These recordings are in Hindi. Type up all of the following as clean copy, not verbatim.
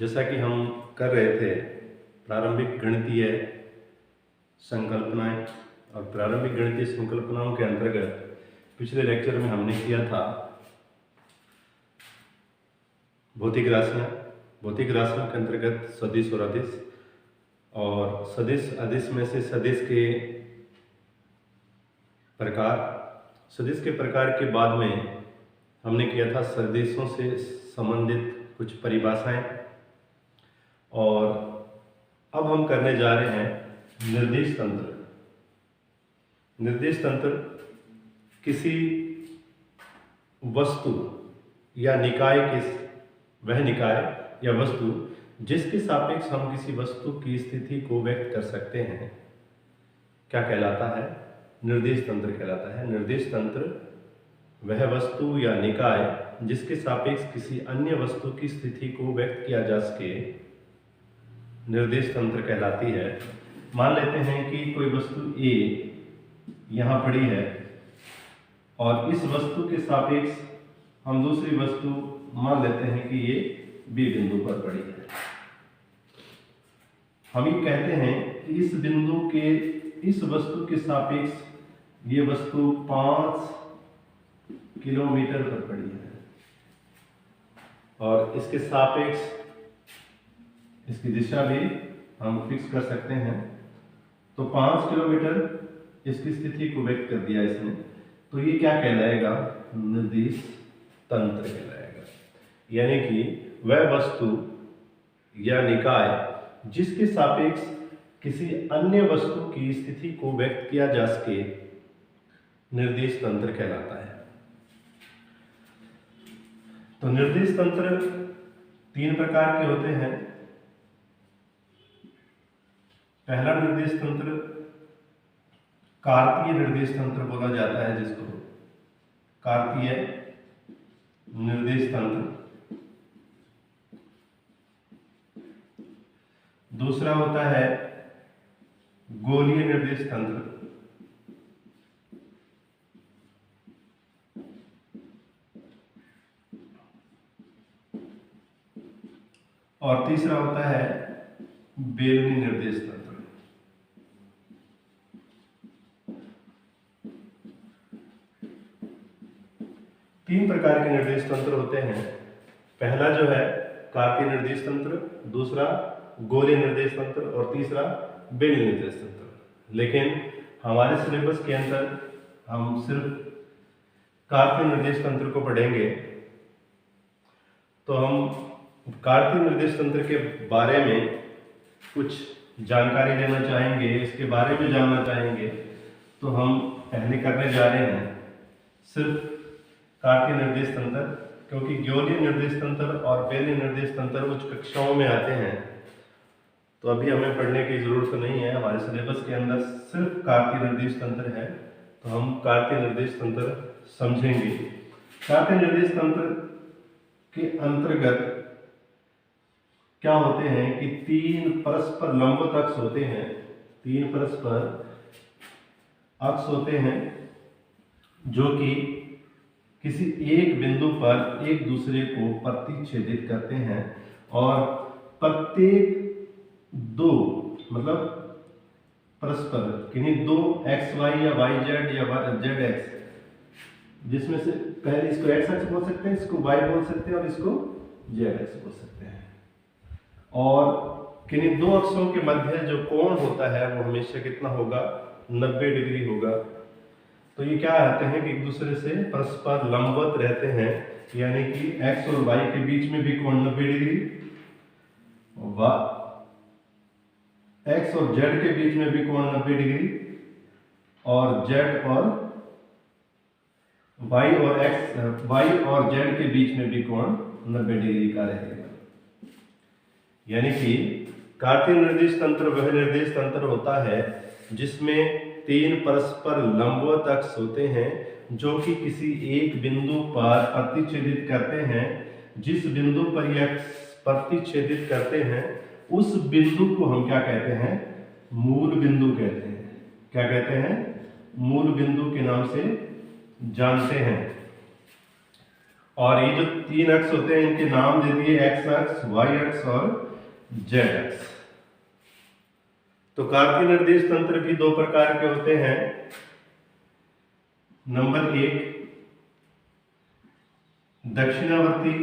जैसा कि हम कर रहे थे प्रारंभिक गणितीय संकल्पनाएं, और प्रारंभिक गणितीय संकल्पनाओं के अंतर्गत पिछले लेक्चर में हमने किया था भौतिक राशियां। भौतिक राशियों के अंतर्गत सदिश और अदिश, और सदिश अदिश में से सदिश के प्रकार, सदिश के प्रकार के बाद में हमने किया था सदिशों से संबंधित कुछ परिभाषाएं, और अब हम करने जा रहे हैं निर्देश तंत्र। निर्देश तंत्र किसी वस्तु या निकाय वह निकाय या वस्तु जिसके सापेक्ष हम किसी वस्तु की स्थिति को व्यक्त कर सकते हैं क्या कहलाता है? निर्देश तंत्र कहलाता है। निर्देश तंत्र वह वस्तु या निकाय जिसके सापेक्ष किसी अन्य वस्तु की स्थिति को व्यक्त किया जा सके निर्देश तंत्र कहलाती है। मान लेते हैं कि कोई वस्तु A यहाँ पड़ी है और इस वस्तु के सापेक्ष हम दूसरी वस्तु मान लेते हैं कि ये B बिंदु पर पड़ी है। हम ये कहते हैं कि इस बिंदु के इस वस्तु के सापेक्ष ये वस्तु 5 किलोमीटर पर पड़ी है, और इसके सापेक्ष इसकी दिशा भी हम फिक्स कर सकते हैं। तो 5 किलोमीटर इसकी स्थिति को व्यक्त कर दिया इसने, तो ये क्या कहलाएगा? निर्देश तंत्र कहलाएगा। यानी कि वह वस्तु या निकाय जिसके सापेक्ष किसी अन्य वस्तु की स्थिति को व्यक्त किया जा सके निर्देश तंत्र कहलाता है। तो निर्देश तंत्र 3 प्रकार के होते हैं। पहला निर्देश तंत्र कार्तीय निर्देश तंत्र बोला जाता है, जिसको कार्तीय निर्देश तंत्र। दूसरा होता है गोलीय निर्देश तंत्र, और तीसरा होता है बेलनी निर्देश तंत्र। तीन प्रकार के निर्देश तंत्र होते हैं। पहला जो है कार्तीय निर्देश तंत्र, दूसरा गोलीय निर्देश तंत्र, और तीसरा बेलनी निर्देश तंत्र। लेकिन हमारे सिलेबस के अंदर हम सिर्फ कार्तीय निर्देश तंत्र को पढ़ेंगे, तो हम कार्तीय निर्देश तंत्र के बारे में कुछ जानकारी लेना चाहेंगे, इसके बारे में जानना चाहेंगे। तो हम पहले करने जा रहे हैं सिर्फ कार्तीय निर्देश तंत्र, क्योंकि गोलीय निर्देश तंत्र और बेलनी निर्देश तंत्र उच्च कक्षाओं में आते हैं, तो अभी हमें पढ़ने की जरूरत नहीं है। हमारे सिलेबस के अंदर सिर्फ कार्तीय निर्देश तंत्र है, तो हम कार्तीय निर्देश तंत्र समझेंगे। कार्तीय निर्देश तंत्र के अंतर्गत क्या होते हैं कि 3 परस्पर लंबवत अक्ष होते हैं। 3 परस्पर अक्ष होते हैं जो कि किसी एक बिंदु पर एक दूसरे को प्रतिच्छेदित करते हैं, और प्रत्येक 2 मतलब परस्पर किन्हीं 2 XY या YZ या ZX, जिसमें से पहले इसको X अक्ष बोल सकते हैं, इसको Y बोल सकते हैं, और इसको Z अक्ष बोल सकते हैं। और किन्हीं 2 अक्षों के मध्य जो कोण होता है वो हमेशा कितना होगा? 90 डिग्री होगा। तो ये क्या रहते हैं कि एक दूसरे से परस्पर लंबवत रहते हैं, यानी कि X और Y के बीच में भी कोण 90 डिग्री, X और Z के बीच में भी कोण 90 डिग्री, और Z और Y और Z के बीच में भी कोण 90 डिग्री का रहेगा। यानी कि कार्तीय निर्देश तंत्र वह निर्देश तंत्र होता है जिसमें 3 परस्पर लंबवत अक्ष होते हैं जो कि किसी एक बिंदु पर प्रतिच्छेदित करते हैं। जिस बिंदु पर यह प्रतिच्छेदित करते हैं उस बिंदु को हम क्या कहते हैं? मूल बिंदु कहते हैं। क्या कहते हैं? मूल बिंदु के नाम से जानते हैं। और ये जो 3 अक्ष होते हैं इनके नाम दे दिए एक्स अक्ष, वाई अक्ष और जेड अक्ष। तो कार्तीय निर्देश तंत्र भी दो प्रकार के होते हैं। नंबर 1 दक्षिणावर्ती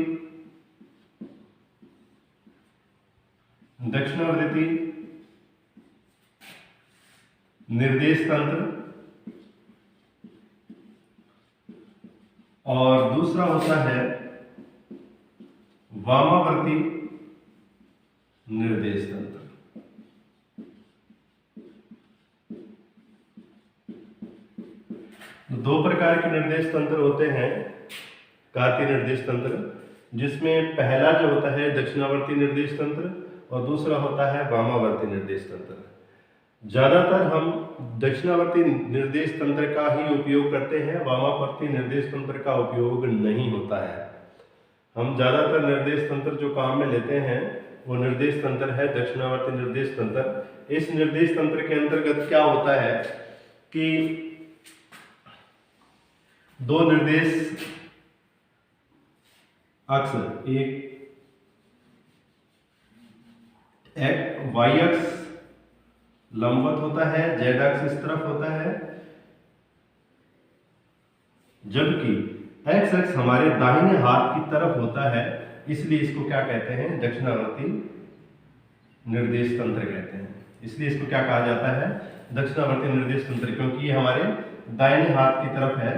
निर्देश तंत्र, और दूसरा होता है वामावर्ती निर्देश तंत्र। दो प्रकार के निर्देश तंत्र होते हैं कार्तीय निर्देश तंत्र, जिसमें पहला जो होता है दक्षिणावर्ती निर्देश तंत्र और दूसरा होता है वामावर्ती निर्देश तंत्र। ज्यादातर हम दक्षिणावर्ती निर्देश तंत्र का ही उपयोग करते हैं, वामावर्ती निर्देश तंत्र का उपयोग नहीं होता है। हम ज्यादातर निर्देश तंत्र जो काम में लेते हैं वो निर्देश तंत्र है दक्षिणावर्ती निर्देश तंत्र। इस निर्देश तंत्र के अंतर्गत क्या होता है कि दो निर्देश अक्ष, एक वाई अक्ष लंबवत होता है, जेड अक्ष इस तरफ होता है, जबकि एक्स अक्ष हमारे दाहिने हाथ की तरफ होता है, इसलिए इसको क्या कहते हैं, दक्षिणावर्ती निर्देश तंत्र कहते हैं। इसलिए इसको क्या कहा जाता है, दक्षिणावर्ती निर्देश तंत्र, क्योंकि ये हमारे दाहिने हाथ की तरफ है।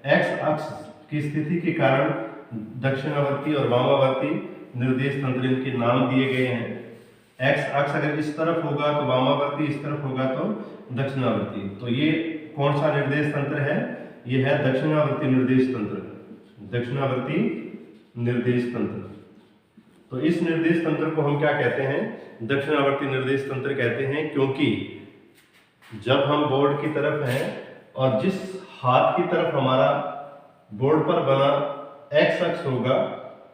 एक्स अक्ष की स्थिति के कारण दक्षिणावर्ती और वामावर्ती निर्देश तंत्र इनके नाम दिए गए हैं। एक्स अक्ष अगर इस तरफ होगा तो वामावर्ती, इस तरफ होगा तो दक्षिणावर्ती। तो ये कौन सा निर्देश तंत्र है, ये है दक्षिणावर्ती निर्देश तंत्र, दक्षिणावर्ती निर्देश तंत्र। तो इस निर्देश तंत्र को हम क्या कहते हैं, दक्षिणावर्ती निर्देश तंत्र कहते हैं, क्योंकि जब हम बोर्ड की तरफ हैं और जिस हाथ की तरफ हमारा बोर्ड पर बना एक्स अक्ष होगा,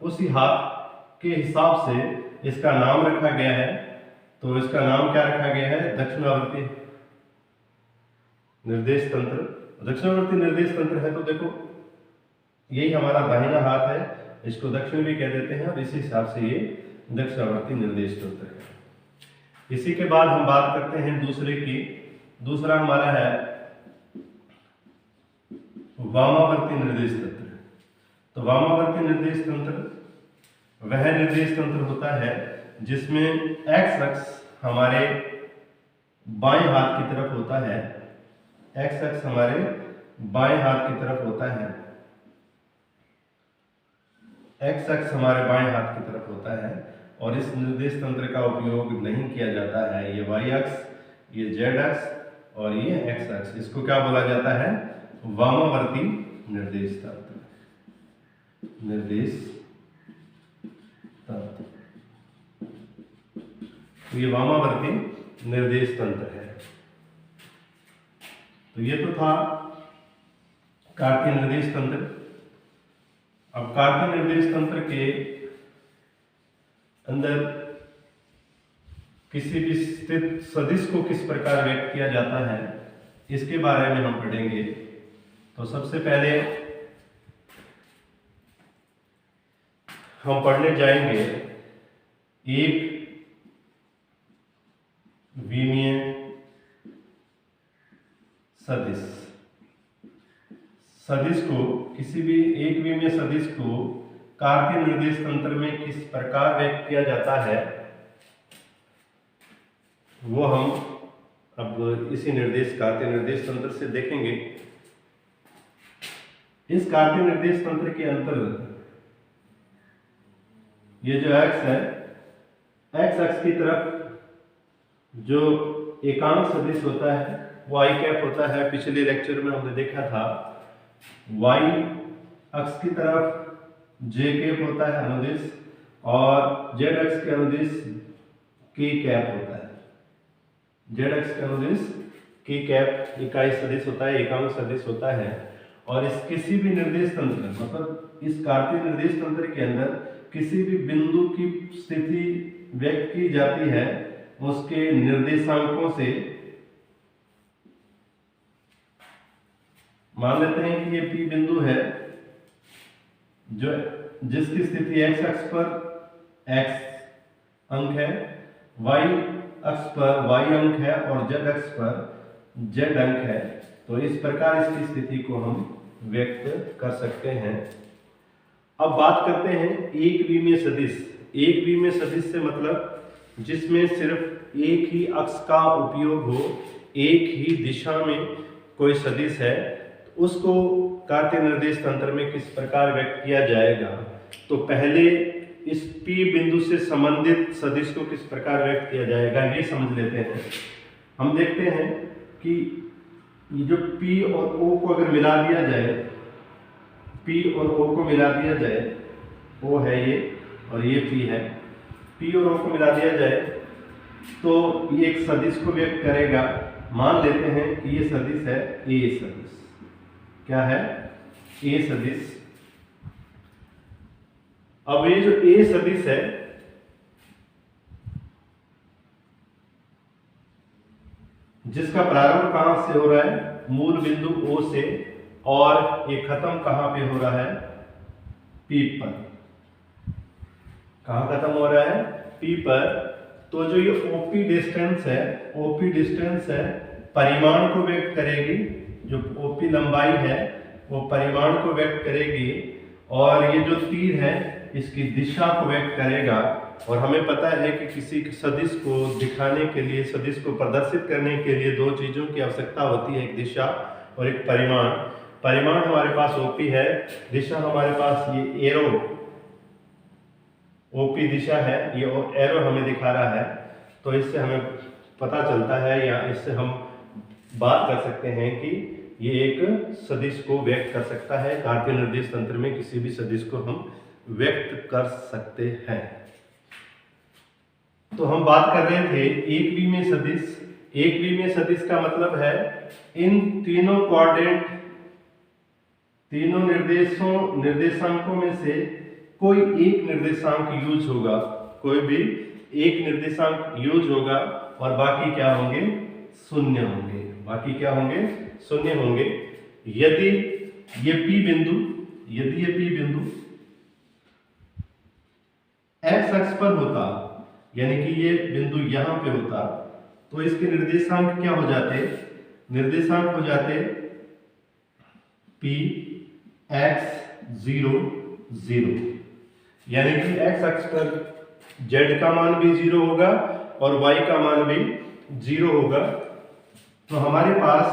उसी हाथ के हिसाब से इसका नाम रखा गया है। तो इसका नाम क्या रखा गया है, दक्षिणावर्ती निर्देश तंत्र। दक्षिणावर्ती निर्देश तंत्र है तो देखो यही हमारा दाहिना हाथ है, इसको दक्षिण भी कह देते हैं, और इसी हिसाब से ये दक्षिणावर्ती निर्देश तंत्र है। इसी के बाद हम बात करते हैं दूसरे की। दूसरा हमारा है वामावर्ती निर्देश तंत्र। तो वामावर्ती निर्देश तंत्र वह निर्देश तंत्र होता है जिसमें एक्स अक्ष हमारे बाएं हाथ की तरफ होता है, एक्स अक्ष हमारे बाएं हाथ की तरफ होता है, एक्स अक्ष हमारे बाएं हाथ की तरफ होता है, और इस निर्देश तंत्र का उपयोग नहीं किया जाता है। ये वाई अक्ष, ये जेड अक्ष और ये एक्स अक्ष, इसको क्या बोला जाता है, वामावर्ती निर्देश तंत्र, निर्देश तंत्र। तो ये वामावर्ती निर्देश तंत्र है। तो ये तो था कार्तीय निर्देश तंत्र। अब कार्तीय निर्देश तंत्र के अंदर किसी भी स्थित सदिश को किस प्रकार व्यक्त किया जाता है, इसके बारे में हम पढ़ेंगे। तो सबसे पहले हम पढ़ने जाएंगे एक विमीय सदिश। सदिश को, किसी भी एक विमीय सदिश को कार्तीय निर्देश तंत्र में किस प्रकार व्यक्त किया जाता है, वो हम अब इसी कार्तीय निर्देश तंत्र से देखेंगे। इस कार्तीय निर्देश तंत्र के अंतर्गत ये जो एक्स है, एक्स अक्ष की तरफ जो एकांक सदिश होता है वो आई कैप होता है। पिछले लेक्चर में हमने देखा था वाई अक्ष की तरफ जे कैप होता है अनुदिश, और जेड अक्ष के अनुदिश के कैप होता है। जेड अक्ष के अनुदिश के कैप इकाई सदिश होता है, एकांक सदिश होता है। और इस किसी भी निर्देश तंत्र, मतलब इस कार्तीय निर्देश तंत्र के अंदर किसी भी बिंदु की स्थिति व्यक्त की जाती है उसके निर्देशांकों से। मान लेते हैं कि ये पी बिंदु है, जो जिसकी स्थिति x अक्ष पर x अंक है, y अक्ष पर y अंक है और z अक्ष पर z अंक है। तो इस प्रकार इसकी स्थिति को हम व्यक्त कर सकते हैं। अब बात करते हैं एक विमीय सदिश। एक विमीय सदिश से मतलब जिसमें सिर्फ एक ही अक्ष का उपयोग हो, एक ही दिशा में कोई सदिश है, तो उसको कार्तीय निर्देश तंत्र में किस प्रकार व्यक्त किया जाएगा। तो पहले इस P बिंदु से संबंधित सदिश को किस प्रकार व्यक्त किया जाएगा ये समझ लेते हैं। हम देखते हैं कि ये जो P और O को अगर मिला दिया जाए, P और O को मिला दिया जाए, O है ये और ये P है, P और O को मिला दिया जाए तो ये एक सदिश को व्यक्त करेगा। मान लेते हैं कि ये सदिश है A सदिश। क्या है? A सदिश। अब ये जो A सदिश है, जिसका प्रारंभ कहां से हो रहा है? मूल बिंदु O से, और ये खत्म कहां पे हो रहा है? P पर। कहां खत्म हो रहा है? P पर। तो जो ये OP डिस्टेंस है परिमाण को व्यक्त करेगी। जो OP लंबाई है वो परिमाण को व्यक्त करेगी, और ये जो तीर है इसकी दिशा को व्यक्त करेगा। और हमें पता है कि किसी सदिश को दिखाने के लिए, सदिश को प्रदर्शित करने के लिए दो चीजों की आवश्यकता होती है, एक दिशा और एक परिमाण। परिमाण हमारे पास OP है, दिशा हमारे पास ये एरो OP दिशा है, ये एरो हमें दिखा रहा है। तो इससे हमें पता चलता है, या इससे हम बात कर सकते हैं कि ये एक सदिश को व्यक्त कर सकता है। कार्तीय निर्देश तंत्र में किसी भी सदिश को हम व्यक्त कर सकते हैं। तो हम बात कर रहे थे एक विमीय सदिश। एक विमीय सदिश का मतलब है इन तीनों क्वाड्रेंट, तीनों निर्देशांकों में से कोई एक निर्देशांक यूज होगा, कोई भी एक निर्देशांक यूज होगा, और बाकी क्या होंगे? शून्य होंगे। बाकी क्या होंगे? शून्य होंगे। यदि ये P बिंदु x अक्ष पर होता, यानी कि ये बिंदु यहां पे होता, तो इसके निर्देशांक क्या हो जाते? निर्देशांक हो जाते P x 0 0, यानी कि x अक्ष पर z का मान भी 0 होगा और y का मान भी 0 होगा। तो हमारे पास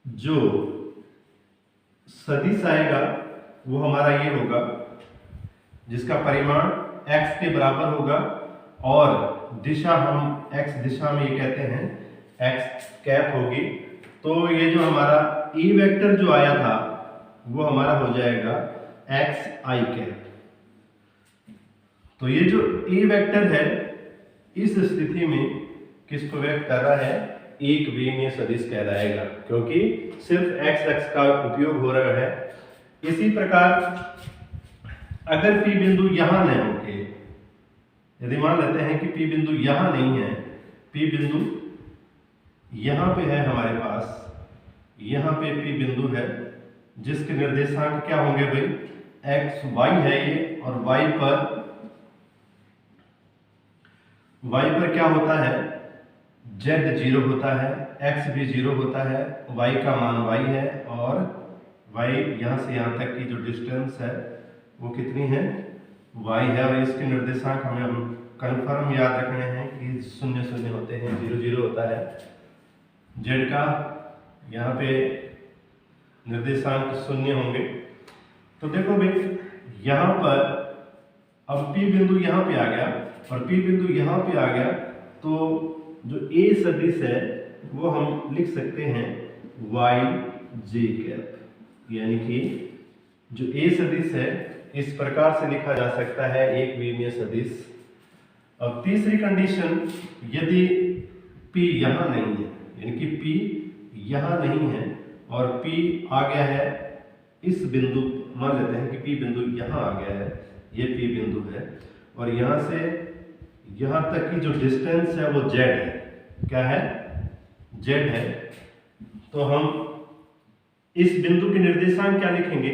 जो सदिश आएगा वो हमारा ये होगा, जिसका परिमाण x के बराबर होगा, और दिशा हम x दिशा में ये कहते हैं x कैप होगी। तो ये जो हमारा E वेक्टर जो आया था वो हमारा हो जाएगा x I कैप। तो ये जो E वेक्टर है इस स्थिति में किसको व्यक्त कर रहा है? एक विमीय सदिश कहलाएगा, क्योंकि सिर्फ x अक्ष का उपयोग हो रहा है। इसी प्रकार अगर P बिंदु यहां न होके, यदि मान लेते हैं कि P बिंदु यहां नहीं है, P बिंदु यहां पे है हमारे पास, यहां पे P बिंदु है, जिसके निर्देशांक क्या होंगे भाई? x y है ये, और y पर क्या होता है? z 0 होता है, x भी 0 होता है, y का मान y है, और y यहाँ से यहाँ तक की जो डिस्टेंस है वो कितनी है? y है। और इसके निर्देशांक हमें कंफर्म याद रखने हैं कि 0 0 होते हैं, 0 0 होता है। z का यहाँ पे निर्देशांक 0 होंगे। तो देखो भाई, यहाँ पर अब P बिंदु यहाँ पे आ गया और P बिंदु यहाँ पे आ गया, तो जो A सदिश है वो हम लिख सकते हैं y j कैप, यानी कि जो A सदिश है इस प्रकार से लिखा जा सकता है एक विमीय सदिश। अब तीसरी कंडीशन, यदि P यहाँ नहीं है, यानी कि P यहाँ नहीं है और P आ गया है इस बिंदु, मान लेते हैं कि P बिंदु यहाँ आ गया है, ये P बिंदु है, और यहाँ से यहाँ तक की जो डिस्टेंस है वो z है। क्या है? z है। तो हम इस बिंदु के निर्देशांक क्या लिखेंगे?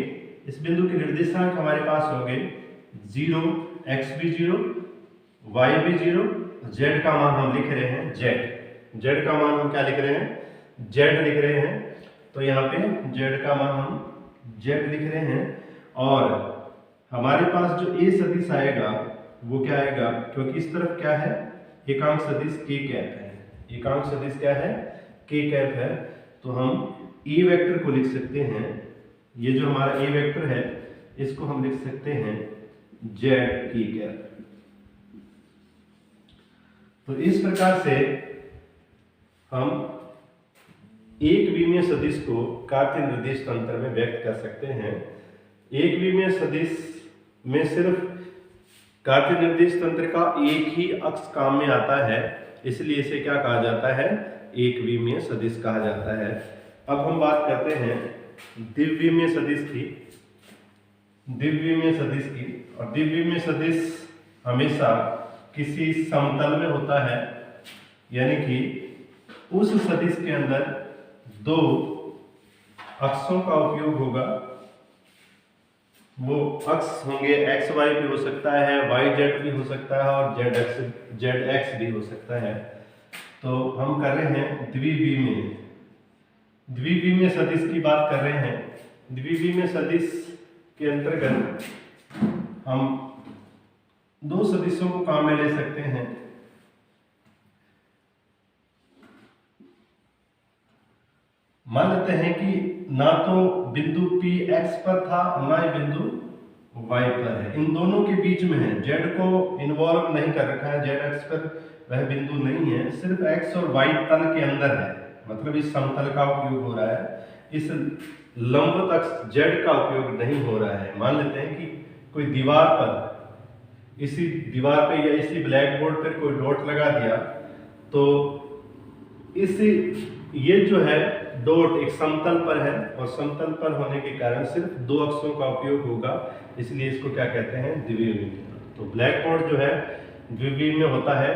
इस बिंदु के निर्देशांक हमारे पास हो गए 0, x भी 0, y भी 0, z का मान हम लिख रहे हैं z का मान हम क्या लिख रहे हैं, z लिख रहे हैं। तो यहाँ पे z का मान हम z लिख रहे हैं और हमारे पास जो a सदिश आएगा वो क्या आएगा, क्योंकि इस तरफ क्या है, एकांक सदिश k कैप है, एकांक सदिश क्या है, k कैप है। तो हम a वेक्टर को लिख सकते हैं, ये जो हमारा a वेक्टर है इसको हम लिख सकते हैं z k कैप। तो इस प्रकार से हम एक विमीय सदिश को कार्तीय निर्देश तंत्र में व्यक्त कर सकते हैं। एक विमीय सदिश में सिर्फ कार्तीय निर्देश तंत्र का एक ही अक्ष काम में आता है, इसलिए इसे क्या कहा जाता है, एक विमीय सदिश कहा जाता है। अब हम बात करते हैं द्विविमीय सदिश की। द्विविमीय सदिश की, और द्विविमीय सदिश हमेशा किसी समतल में होता है, यानी कि उस सदिश के अंदर दो अक्षों का उपयोग होगा। वो अक्ष होंगे एक्स वाई भी हो सकता है, वाई जेड भी हो सकता है और जेड एक्स भी हो सकता है। तो हम कर रहे हैं द्विविमीय सदिश की बात कर रहे हैं। द्विविमीय सदिश के अंतर्गत हम दो सदिशों को काम में ले सकते हैं। मान लेते हैं कि ना तो बिंदु P x पर था ना ही बिंदु y पर है, इन दोनों के बीच में है, z को इन्वॉल्व नहीं कर रखा है, z अक्ष पर वह बिंदु नहीं है, सिर्फ x और y तल के अंदर है, मतलब इस समतल का उपयोग हो रहा है, इस लंबवत अक्ष z का उपयोग नहीं हो रहा है। मान लेते हैं कि कोई दीवार पर, इसी दीवार पे या इसी ब्लैक बोर्ड पर कोई डॉट लगा दिया, तो इस ये जो है डॉट एक समतल पर है और समतल पर होने के कारण सिर्फ दो अक्षों का उपयोग होगा, इसलिए इसको क्या कहते हैं, द्विविमीय। तो ब्लैक बोर्ड जो है द्विविमीय होता है।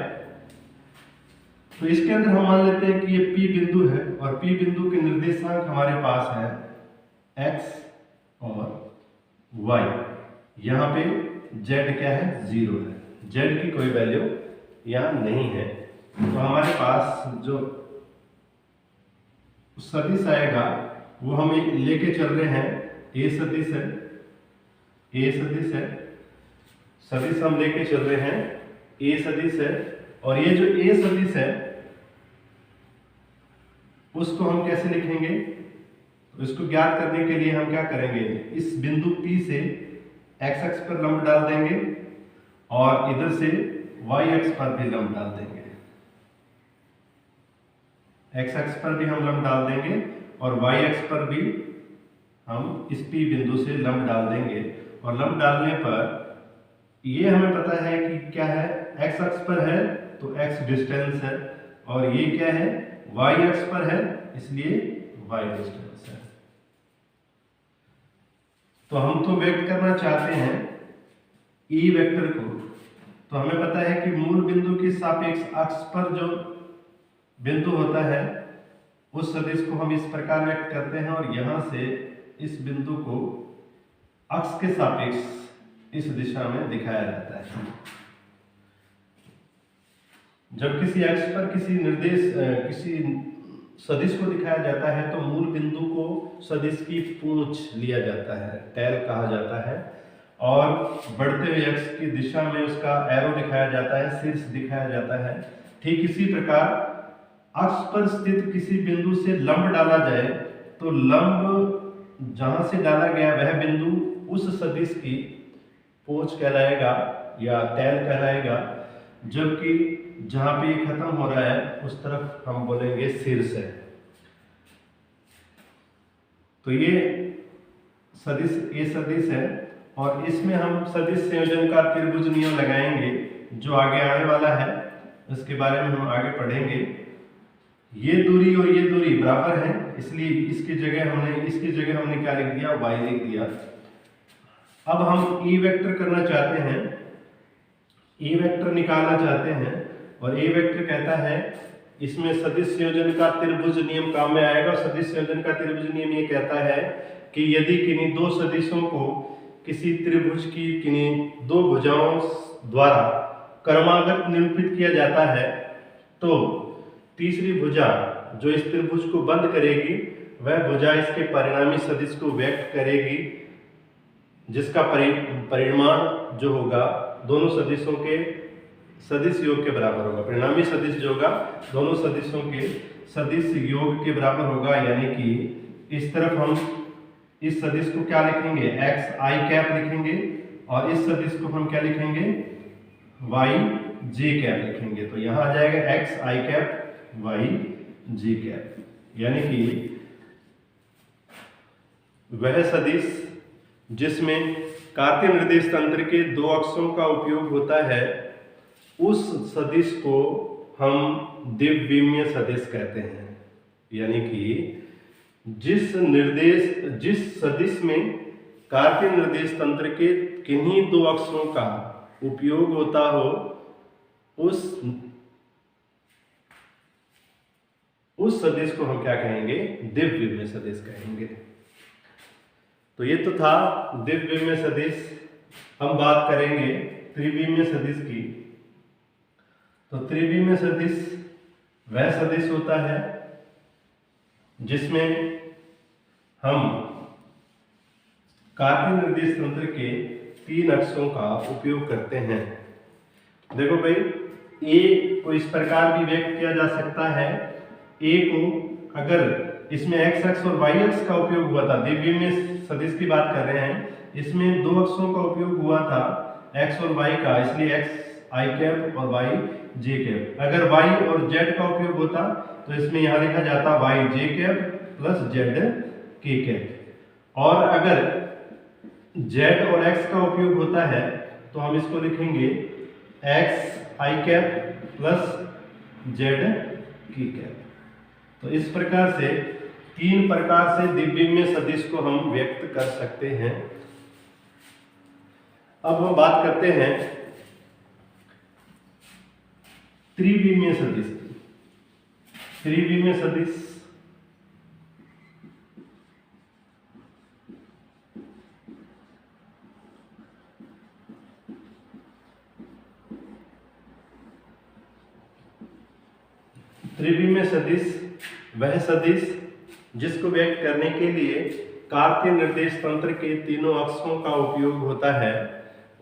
तो इसके अंदर हम मान लेते हैं कि ये P बिंदु है और P बिंदु के निर्देशांक हमारे पास है x और y। यहाँ पे z क्या है, 0 है, z की कोई वैल्यू यहाँ नहीं है। तो हमारे पास जो सदिश आएगा वो हम लेके चल रहे हैं, a सदिश है, a सदिश है, सदिश हम लेके चल रहे हैं a सदिश है। और ये जो a सदिश है उसको हम कैसे लिखेंगे, तो इसको ज्ञात करने के लिए हम क्या करेंगे, इस बिंदु P से x अक्ष पर लंब डाल देंगे और इधर से y अक्ष पर भी लंब डाल देंगे, x अक्ष पर भी हम लंब डाल देंगे और y अक्ष पर भी हम इस P बिंदु से लंब डाल देंगे। और लंब डालने पर ये हमें पता है कि क्या है, x अक्ष पर है तो x डिस्टेंस है और ये क्या है, y अक्ष पर है इसलिए y डिस्टेंस है। तो हम तो व्यक्त करना चाहते हैं E वेक्टर को, तो हमें पता है कि मूल बिंदु के सापेक्ष अक्ष पर जो बिंदु होता है उस सदिश को हम इस प्रकार व्यक्त करते हैं और यहां से इस बिंदु को अक्ष के सापेक्ष इस दिशा में दिखाया जाता है। जब किसी अक्ष पर किसी सदिश को दिखाया जाता है तो मूल बिंदु को सदिश की पूंछ लिया जाता है, टेल कहा जाता है, और बढ़ते हुए अक्ष की दिशा में उसका एरो दिखाया जाता है, शीर्ष दिखाया जाता है। ठीक इसी प्रकार अक्ष पर स्थित किसी बिंदु से लंब डाला जाए तो लंब जहां से डाला गया वह बिंदु उस सदिश की पूंछ कहलाएगा या टेल कहलाएगा, जबकि जहां पे ये खत्म हो रहा है उस तरफ हम बोलेंगे शीर्ष है। तो ये सदिश ए सदिश है और इसमें हम सदिश संयोजन का त्रिभुज नियम लगाएंगे जो आगे आने वाला है, इसके बारे में हम आगे पढ़ेंगे। ये दूरी और ये दूरी बराबर है, इसलिए इसकी जगह हमने क्या लिख दिया, y लिख दिया। अब हम E वेक्टर करना चाहते हैं, E वेक्टर निकालना चाहते हैं और E वेक्टर कहता है इसमें सदिश संयोजन का त्रिभुज नियम काम में आएगा। सदिश संयोजन का त्रिभुज नियम ये कहता है कि यदि किन्हीं दो सदिशों को किसी त्रिभुज की किन्हीं दो भुजाओं द्वारा क्रमागत निरूपित किया जाता है, तो तीसरी भुजा जो इस त्रिभुज को बंद करेगी वह भुजा इसके परिणामी सदिश को व्यक्त करेगी, जिसका परिमाण जो होगा दोनों सदिशों के सदिश योग के बराबर होगा। परिणामी सदिश जो होगा दोनों सदिशों के सदिश योग के बराबर होगा। यानी कि इस तरफ हम इस सदिश को क्या लिखेंगे, एक्स आई कैप लिखेंगे, और इस सदिश को हम क्या लिखेंगे, वाई जे कैप लिखेंगे। तो यहां आ जाएगा एक्स आई कैप वाई जे कैप। यानी कि वह सदिश जिसमें कार्तीय निर्देश तंत्र के दो अक्षों का उपयोग होता है, उस सदिश को हम द्विविमीय सदिश कहते हैं। यानी कि जिस सदिश में कार्तीय निर्देश तंत्र के किन्हीं दो अक्षरों का उपयोग होता हो, उस सदिश को हम क्या कहेंगे, द्विविमीय सदिश कहेंगे। तो ये तो था द्विविमीय सदिश। हम बात करेंगे त्रिविमीय सदिश की। तो त्रिविमीय सदिश वह सदिश होता है जिसमें हम कार्तीय निर्देश तंत्र के तीन अक्षरों का उपयोग करते हैं। देखो भाई, ए को इस प्रकार भी व्यक्त किया जा सकता है। ए को अगर इसमें एक्स अक्ष और वाई अक्ष का उपयोग हुआ था, द्विविमीय सदिश की बात कर रहे हैं, इसमें दो अक्षरों का उपयोग हुआ था एक्स और वाई का, इसलिए एक्स आई कैप और वाई जे कैप। अगर वाई और जेड का उपयोग होता तो इसमें यहां लिखा जाता वाई जे कैप प्लस जेड के कैप। और अगर जेड और एक्स का उपयोग होता है तो हम इसको लिखेंगे एक्स आई कैप प्लस जेड की कैप। तो इस प्रकार से तीन प्रकार से द्विविमीय सदिश को हम व्यक्त कर सकते हैं। अब हम बात करते हैं त्रिविमीय सदिश की। त्रिविमीय सदिश त्रिविमीय सदिश वह सदिश जिसको व्यक्त करने के लिए कार्तीय निर्देश तंत्र के तीनों अक्षरों का उपयोग होता है,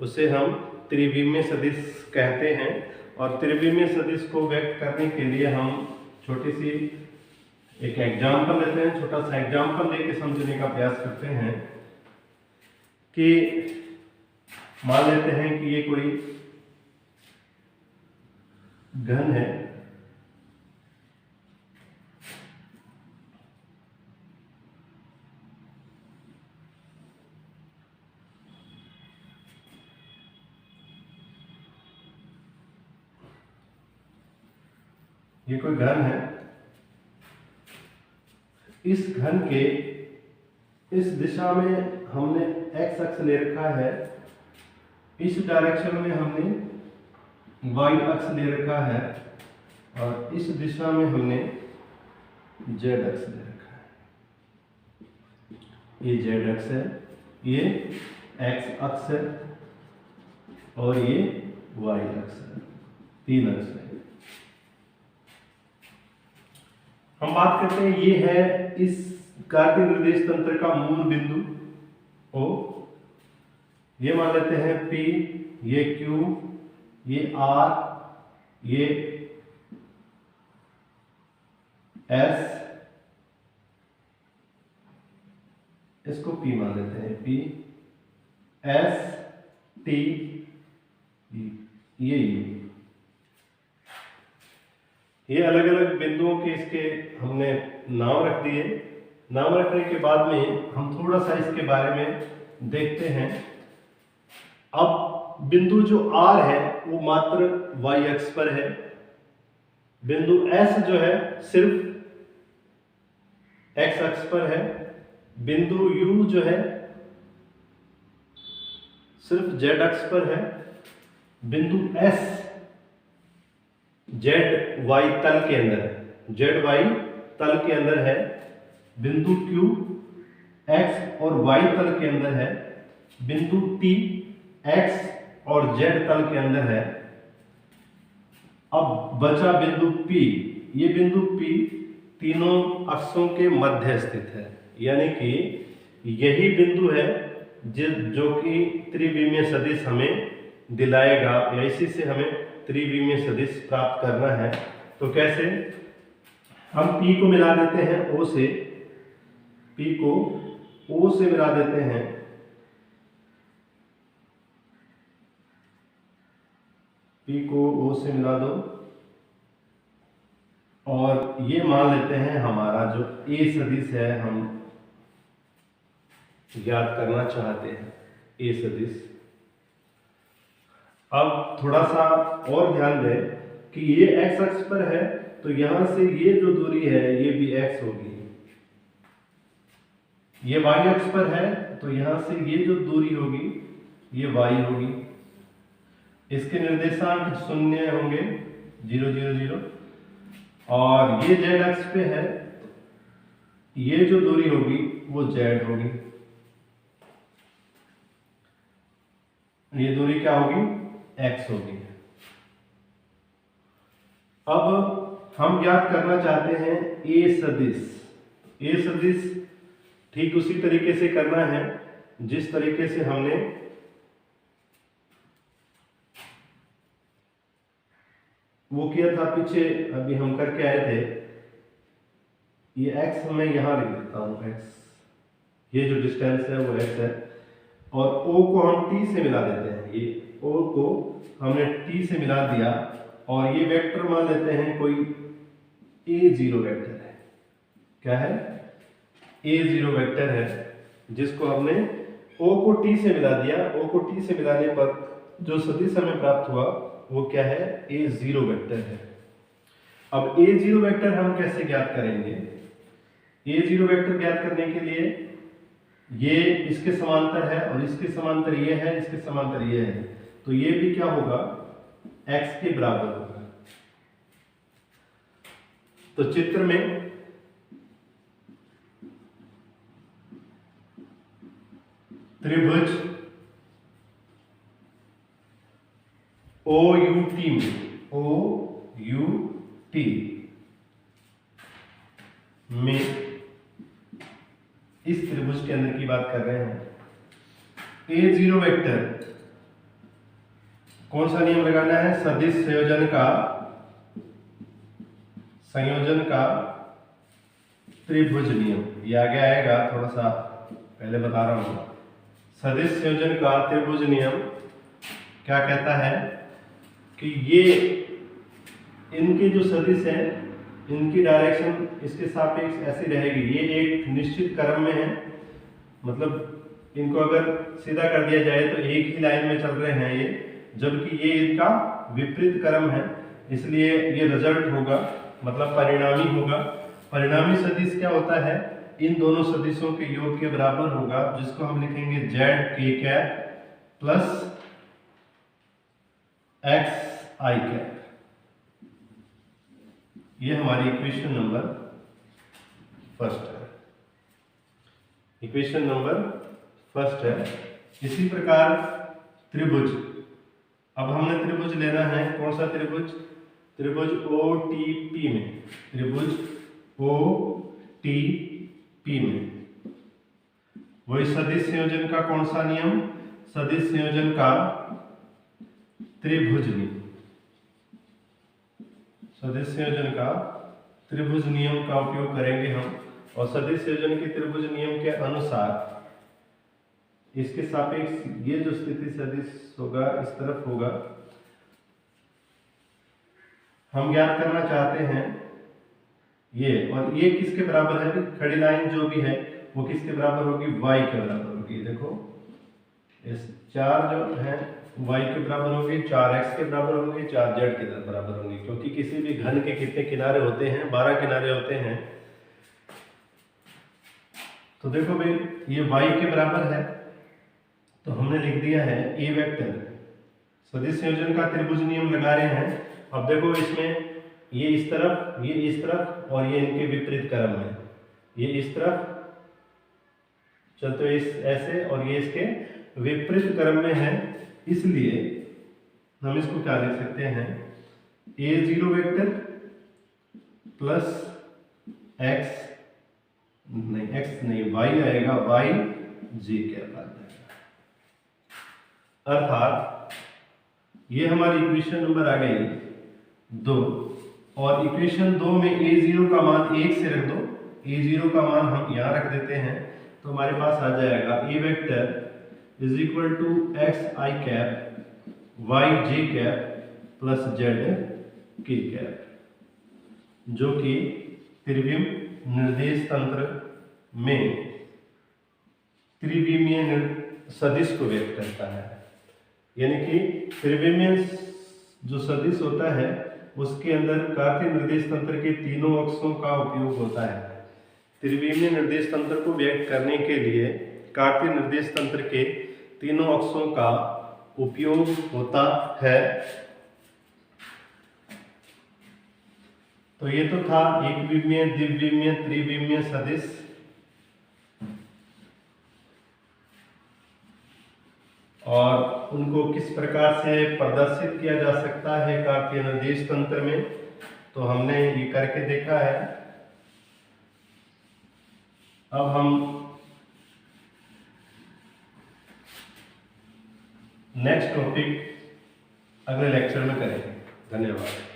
उसे हम त्रिविमीय सदिश कहते हैं। और त्रिविमीय सदिश को व्यक्त करने के लिए हम छोटी सी एक एग्जाम्पल लेते हैं, छोटा सा एग्जाम्पल लेके समझने का प्रयास करते हैं। कि मान लेते हैं कि ये कोई घन है, ये कोई घन है। इस घन के इस दिशा में हमने एक्स अक्ष ले रखा है, इस डायरेक्शन में हमने वाई अक्ष ले रखा है, और इस दिशा में हमने जेड अक्ष ले रखा है। ये जेड अक्ष है, ये एक्स अक्ष है, और ये वाई अक्ष है। तीन अक्ष है। हम बात करते हैं, ये है इस कार्तीय निर्देश तंत्र का मूल बिंदु O, ये मान लेते हैं P, ये Q, ये R, ये S, इसको P मान लेते हैं, P, S, T, ये U। ये अलग अलग बिंदुओं के इसके हमने नाम रख दिए। नाम रखने के बाद में हम थोड़ा सा इसके बारे में देखते हैं। अब बिंदु जो R है वो मात्र y अक्ष पर है। बिंदु S जो है सिर्फ x अक्ष पर है। बिंदु U जो है सिर्फ z अक्ष पर है। बिंदु S जेड वाई तल के अंदर है, जेड वाई तल के अंदर है। बिंदु Q x और y तल के अंदर है, बिंदु T x और z तल के अंदर है। अब बचा बिंदु P, ये बिंदु P तीनों अक्षों के मध्य स्थित है, यानी कि यही बिंदु है जो कि त्रिविमीय सदिश हमें दिलाएगा, या इसी से हमें त्रिविमीय सदिश प्राप्त करना है। तो कैसे? हम P को मिला देते हैं O से, P को O से मिला देते हैं, P को O से मिला दो, और ये मान लेते हैं हमारा जो A सदिश है, हम ज्ञात करना चाहते हैं A सदिश। अब थोड़ा सा और ध्यान दें कि ये x अक्ष पर है, तो यहां से ये जो दूरी है ये भी x होगी। ये y अक्ष पर है, तो यहां से ये जो दूरी होगी ये y होगी। इसके निर्देशांक 0 होंगे, 0 0 0, और ये z अक्ष पे है, ये जो दूरी होगी वो z होगी। ये दूरी क्या होगी? x होगी। अब हम ज्ञात करना चाहते हैं A सदिश। A सदिश ठीक उसी तरीके से करना है जिस तरीके से हमने वो किया था पीछे, अभी हम करके आए थे। ये x मैं यहां लिख देता हूं, x, ये जो डिस्टेंस है वो x है, और O को हम T से मिला देते हैं। ये O को हमने T से मिला दिया, और ये वेक्टर मान लेते हैं कोई A0 वेक्टर है। क्या है? A0 वेक्टर है, जिसको हमने O को T से मिला दिया। O को T से मिलाने पर जो सदिश हमें प्राप्त हुआ वो क्या है? A0 वेक्टर है। अब A0 वेक्टर हम कैसे ज्ञात करेंगे? A0 वेक्टर ज्ञात करने के लिए ये इसके समांतर है, और इसके समांतर ये है, इसके समांतर ये है, तो ये भी क्या होगा? x के बराबर होगा। तो चित्र में त्रिभुज OUT में, OUT में इस त्रिभुज के अंदर की बात कर रहे हैं। A0 वेक्टर कौन सा नियम लगाना है? सदिश संयोजन का त्रिभुज नियम। ये आगे आएगा, थोड़ा सा पहले बता रहा हूं। सदिश संयोजन का त्रिभुज नियम क्या कहता है कि ये इनके जो सदिश है, इनकी डायरेक्शन इसके सापेक्ष ऐसी रहेगी। ये एक निश्चित क्रम में है, मतलब इनको अगर सीधा कर दिया जाए तो एक ही लाइन में चल रहे हैं ये, जबकि ये इनका विपरीत क्रम है, इसलिए ये रिजल्ट होगा, मतलब परिणामी होगा। परिणामी सदिश क्या होता है? इन दोनों सदिशों के योग के बराबर होगा, जिसको हम लिखेंगे ZK प्लस XI। ये हमारी इक्वेशन नंबर फर्स्ट है। इक्वेशन नंबर फर्स्ट है। इसी प्रकार त्रिभुज, अब हमने त्रिभुज लेना है। कौन सा त्रिभुज? त्रिभुज OTP में, त्रिभुज OTP में वही सदिश संयोजन का कौन सा नियम? सदिश संयोजन का त्रिभुज नियम। सदिश संयोजन का त्रिभुज नियम का उपयोग करेंगे हम, और सदिश संयोजन के त्रिभुज नियम के अनुसार इसके सापेक्ष ये जो स्थिति सदिश होगा इस तरफ होगा। हम ज्ञात करना चाहते हैं ये, और ये किसके बराबर है? खड़ी लाइन जो भी है वो किसके बराबर होगी? y के बराबर होगी। देखो इस 4 जो है y के बराबर होगी, 4x के बराबर होगी, 4z के बराबर होगी, क्योंकि किसी भी घन के कितने किनारे होते हैं? 12 किनारे होते हैं। तो देखो भाई, ये y के बराबर है, तो हमने लिख दिया है A वेक्टर। सदिश संयोजन का त्रिभुज नियम लगा रहे हैं। अब देखो इसमें ये इस तरफ, ये इस तरफ, और ये इनके विपरीत क्रम में, ये इस तरफ चलते हुए इस ऐसे, और ये इसके विपरीत क्रम में है, इसलिए हम इसको क्या लिख सकते हैं, a0 वेक्टर प्लस x नहीं y आएगा, y j कैप आ जाएगा। अर्थात ये हमारी इक्वेशन नंबर आ गई 2, और इक्वेशन 2 में a0 का मान 1 से रख दो, a0 का मान हम यहाँ रख देते हैं, तो हमारे पास आ जाएगा a vector is equal to x i cap y j cap plus z k cap, जो कि त्रिविम निर्देश तंत्र में त्रिविमीय सदिश को व्यक्त करता है। यानी कि त्रिविमीय जो सदिश होता है उसके अंदर कार्तीय निर्देश तंत्र के तीनों अक्षों का उपयोग होता है। त्रिविमीय निर्देश तंत्र को व्यक्त करने के लिए कार्तीय निर्देश तंत्र के तीनों अक्षों का उपयोग होता है। तो ये तो था एक विमीय, द्विविमीय, त्रिविमीय सदिश। और उनको किस प्रकार से प्रदर्शित किया जा सकता है कार्तीय निर्देश तंत्र में, तो हमने ये करके देखा है। अब हम नेक्स्ट टॉपिक अगले लेक्चर में करेंगे। धन्यवाद।